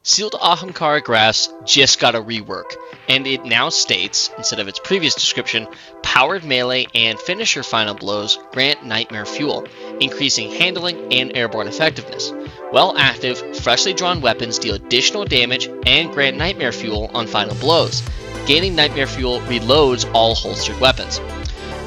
Sealed Ahamkara Grasps just got a rework, and it now states, instead of its previous description, powered melee and finisher final blows grant nightmare fuel, increasing handling and airborne effectiveness. While active, freshly drawn weapons deal additional damage and grant nightmare fuel on final blows. Gaining nightmare fuel reloads all holstered weapons.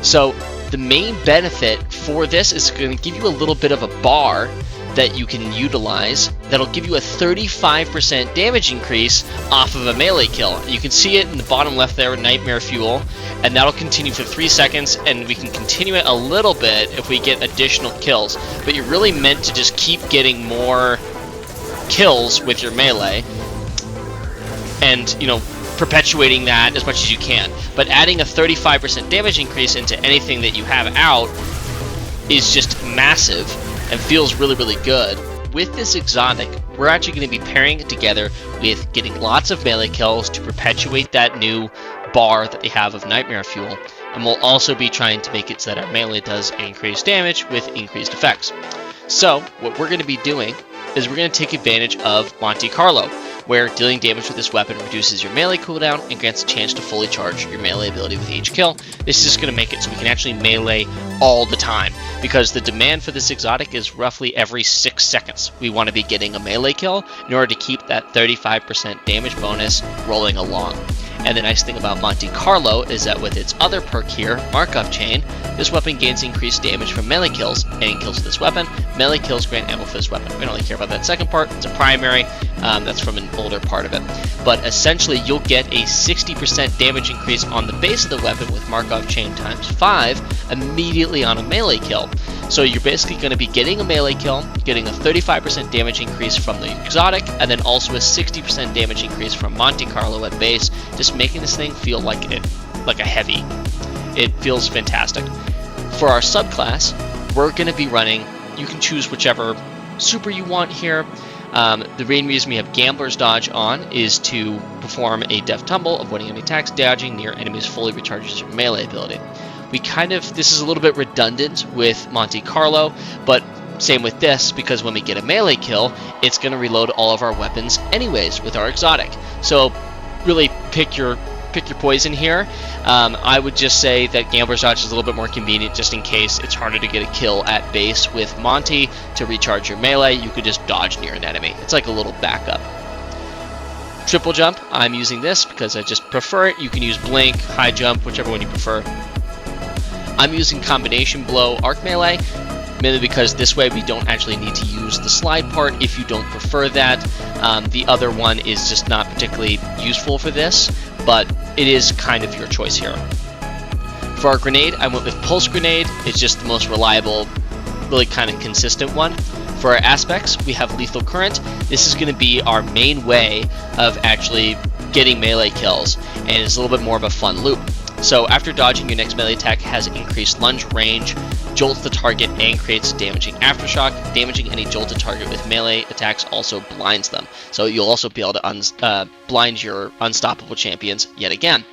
So the main benefit for this is going to give you a little bit of a bar that you can utilize that'll give you a 35% damage increase off of a melee kill. You can see it in the bottom left there, nightmare fuel, and that'll continue for 3 seconds, and we can continue it a little bit if we get additional kills. But you're really meant to just keep getting more kills with your melee, and perpetuating that as much as you can. But adding a 35% damage increase into anything that you have out is just massive and feels really, really good. With this exotic, we're actually going to be pairing it together with getting lots of melee kills to perpetuate that new bar that they have of nightmare fuel, and we'll also be trying to make it so that our melee does increased damage with increased effects. So what we're going to be doing is we're going to take advantage of Monte Carlo, where dealing damage with this weapon reduces your melee cooldown and grants a chance to fully charge your melee ability with each kill. This is going to make it so we can actually melee all the time, because the demand for this exotic is roughly every 6 seconds. We want to be getting a melee kill in order to keep that 35% damage bonus rolling along. And the nice thing about Monte Carlo is that with its other perk here, Markov Chain, this weapon gains increased damage from melee kills. Any kills with this weapon, melee kills grant ammo for this weapon. We don't really care about that second part, it's a primary, that's from an older part of it. But essentially, you'll get a 60% damage increase on the base of the weapon with Markov Chain times 5 immediately on a melee kill. So you're basically going to be getting a melee kill, getting a 35% damage increase from the exotic, and then also a 60% damage increase from Monte Carlo at base, just making this thing feel like a heavy. It feels fantastic. For our subclass, we're going to be running, you can choose whichever super you want here. The main reason we have Gambler's Dodge on is to perform a deft tumble, avoiding any attacks, dodging near enemies fully recharges your melee ability. This is a little bit redundant with Monte Carlo, but same with this, because when we get a melee kill, it's going to reload all of our weapons anyways with our exotic. So really pick your poison here. I would just say that Gambler's Dodge is a little bit more convenient, just in case it's harder to get a kill at base with Monte. To recharge your melee, you could just dodge near an enemy. It's like a little backup. Triple jump, I'm using this because I just prefer it. You can use blink, high jump, whichever one you prefer. I'm using combination blow arc melee, mainly because this way we don't actually need to use the slide part if you don't prefer that. The other one is just not particularly useful for this, but it is kind of your choice here. For our grenade, I went with pulse grenade. It's just the most reliable, really kind of consistent one. For our aspects, we have lethal current. This is going to be our main way of actually getting melee kills, and it's a little bit more of a fun loop. So after dodging, your next melee attack has increased lunge range, jolts the target, and creates damaging aftershock. Damaging any jolted target with melee attacks also blinds them. So you'll also be able to blind your unstoppable champions yet again.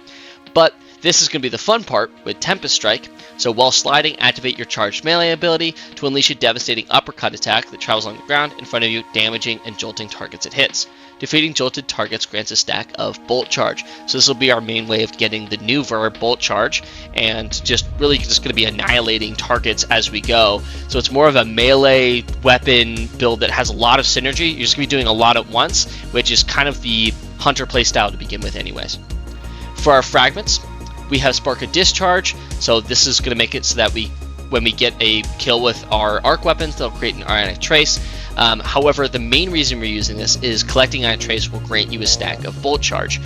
But this is going to be the fun part with Tempest Strike. So while sliding, activate your charged melee ability to unleash a devastating uppercut attack that travels along the ground in front of you, damaging and jolting targets it hits. Defeating jolted targets grants a stack of Bolt Charge. So this will be our main way of getting the new verb Bolt Charge, and just really just going to be annihilating targets as we go. So it's more of a melee weapon build that has a lot of synergy. You're just going to be doing a lot at once, which is kind of the Hunter playstyle to begin with anyways. For our fragments, we have Spark of Discharge. So this is going to make it so that when we get a kill with our arc weapons, they'll create an Ionic Trace. However, the main reason we're using this is collecting Ionic Trace will grant you a stack of Bolt Charge.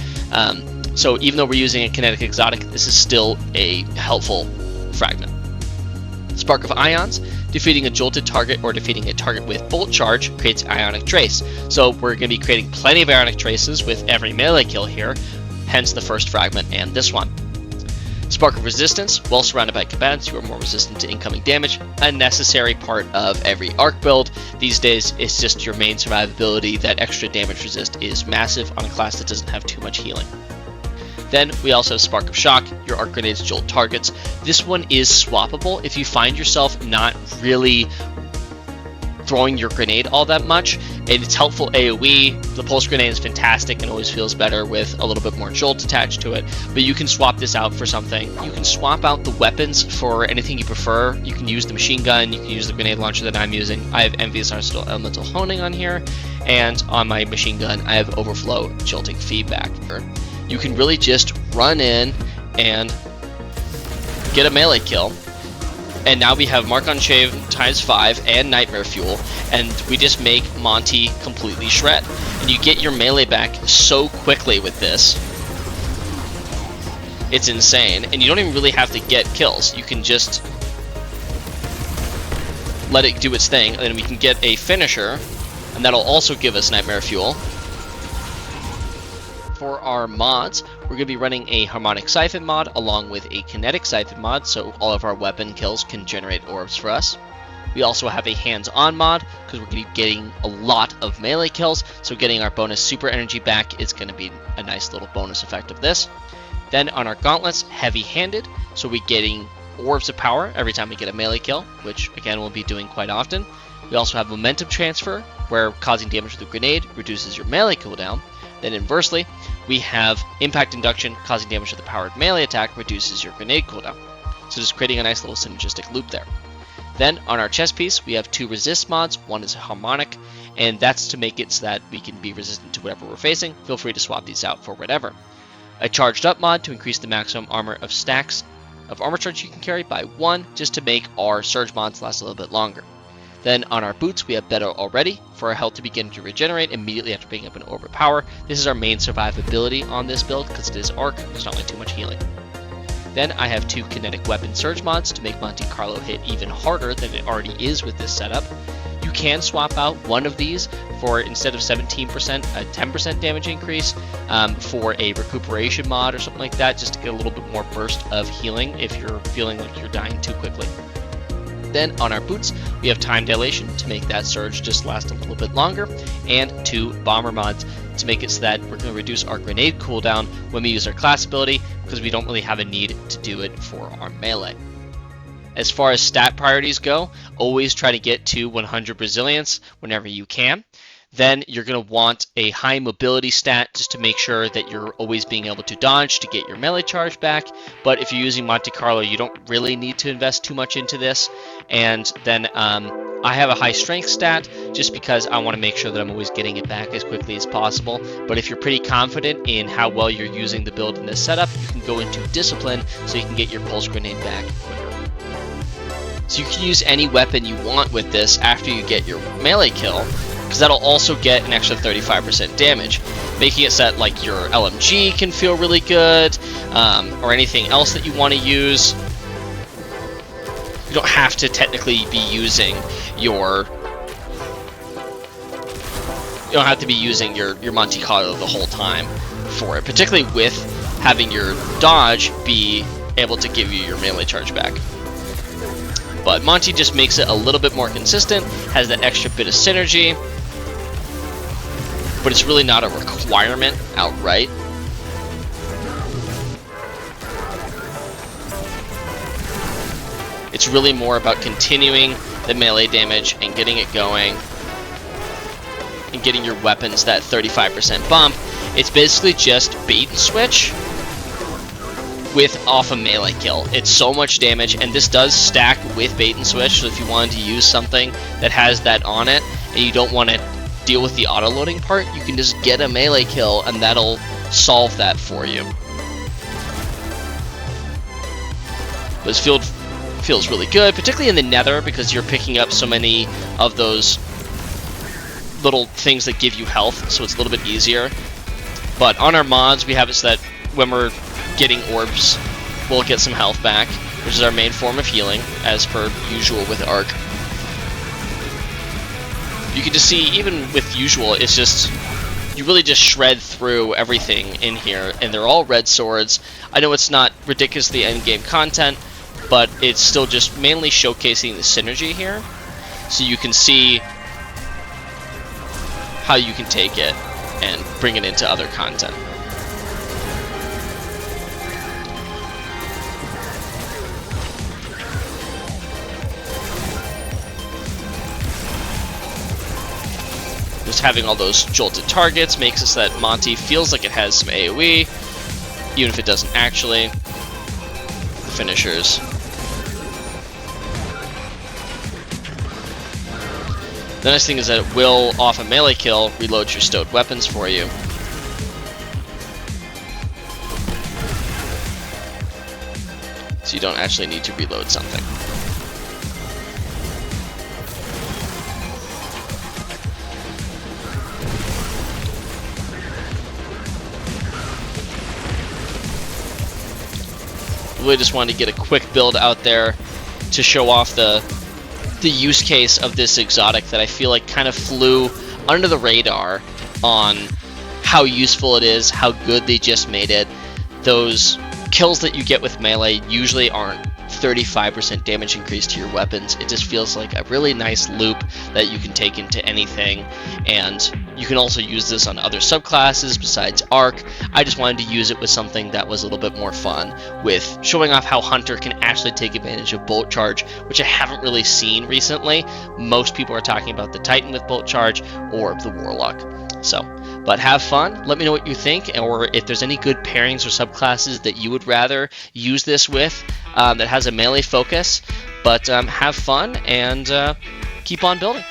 So even though we're using a kinetic exotic, this is still a helpful fragment. Spark of Ions, defeating a jolted target or defeating a target with Bolt Charge creates Ionic Trace. So we're going to be creating plenty of Ionic Traces with every melee kill here, hence the first fragment and this one. Spark of Resistance, while surrounded by combatants, you are more resistant to incoming damage, a necessary part of every arc build. These days, it's just your main survivability. That extra damage resist is massive on a class that doesn't have too much healing. Then we also have Spark of Shock, your arc grenades jolt targets. This one is swappable if you find yourself not really throwing your grenade all that much. And it's helpful AoE. The pulse grenade is fantastic and always feels better with a little bit more jolt attached to it. But you can swap this out for something. You can swap out the weapons for anything you prefer. You can use the machine gun. You can use the grenade launcher that I'm using. I have Envious Arsenal Elemental Honing on here. And on my machine gun, I have Overflow Jolting Feedback. You can really just run in and get a melee kill. And now we have Mark on Shave ×5 and Nightmare Fuel, and we just make Monty completely shred. And you get your melee back so quickly with this. It's insane. And you don't even really have to get kills. You can just let it do its thing, and then we can get a finisher, and that'll also give us Nightmare Fuel. For our mods, we're going to be running a Harmonic Siphon mod along with a Kinetic Siphon mod, so all of our weapon kills can generate orbs for us. We also have a hands-on mod, because we're going to be getting a lot of melee kills, so getting our bonus super energy back is going to be a nice little bonus effect of this. Then on our gauntlets, heavy-handed, so we're getting orbs of power every time we get a melee kill, which again we'll be doing quite often. We also have momentum transfer, where causing damage with a grenade reduces your melee cooldown. Then inversely, we have impact induction, causing damage with a powered melee attack reduces your grenade cooldown. So just creating a nice little synergistic loop there. Then on our chest piece, we have 2 resist mods. One is a harmonic, and that's to make it so that we can be resistant to whatever we're facing. Feel free to swap these out for whatever. A charged up mod to increase the maximum armor of stacks of armor charge you can carry by 1, just to make our surge mods last a little bit longer. Then on our boots, we have Better Already for our health to begin to regenerate immediately after picking up an orb of power. This is our main survivability on this build because it is arc. There's not really too much healing. Then I have 2 kinetic weapon surge mods to make Monte Carlo hit even harder than it already is with this setup. You can swap out one of these for, instead of 17%, a 10% damage increase for a recuperation mod or something like that, just to get a little bit more burst of healing if you're feeling like you're dying too quickly. Then on our boots, we have time dilation to make that surge just last a little bit longer, and 2 bomber mods to make it so that we're going to reduce our grenade cooldown when we use our class ability, because we don't really have a need to do it for our melee. As far as stat priorities go, always try to get to 100 resilience whenever you can. Then you're going to want a high mobility stat just to make sure that you're always being able to dodge to get your melee charge back. But if you're using Monte Carlo, you don't really need to invest too much into this. And then I have a high strength stat just because I want to make sure that I'm always getting it back as quickly as possible. But if you're pretty confident in how well you're using the build in this setup, you can go into discipline so you can get your pulse grenade back quicker. So you can use any weapon you want with this after you get your melee kill, because that'll also get an extra 35% damage, making it so that like your LMG can feel really good, or anything else that you want to use. You don't have to technically be using your Monte Carlo the whole time for it, particularly with having your dodge be able to give you your melee charge back. But Monty just makes it a little bit more consistent, has that extra bit of synergy, but it's really not a requirement outright. It's really more about continuing the melee damage and getting it going and getting your weapons that 35% bump. It's basically just bait and switch with off a melee kill. It's so much damage, and this does stack with bait and switch, so if you wanted to use something that has that on it and you don't want to deal with the auto loading part, you can just get a melee kill and that'll solve that for you. But this field feels really good, particularly in the nether, because you're picking up so many of those little things that give you health, so it's a little bit easier. But on our mods, we have it so that when we're getting orbs, we'll get some health back, which is our main form of healing, as per usual with Arc. You can just see, even with usual, it's just, you really just shred through everything in here, and they're all red swords. I know it's not ridiculously endgame content, but it's still just mainly showcasing the synergy here, so you can see how you can take it and bring it into other content. Just having all those jolted targets makes it so that Monte feels like it has some AoE, even if it doesn't actually. The finishers. The nice thing is that it will, off a melee kill, reload your stowed weapons for you. So you don't actually need to reload something. Really just wanted to get a quick build out there to show off the use case of this exotic that I feel like kind of flew under the radar on how useful it is, how good they just made it. Those kills that you get with melee usually aren't 35% damage increase to your weapons. It just feels like a really nice loop that you can take into anything, and you can also use this on other subclasses besides Arc. I just wanted to use it with something that was a little bit more fun, with showing off how Hunter can actually take advantage of Bolt Charge, which I haven't really seen recently. Most people are talking about the Titan with Bolt Charge or the Warlock. So, but have fun. Let me know what you think, or if there's any good pairings or subclasses that you would rather use this with that has a melee focus. But have fun and keep on building.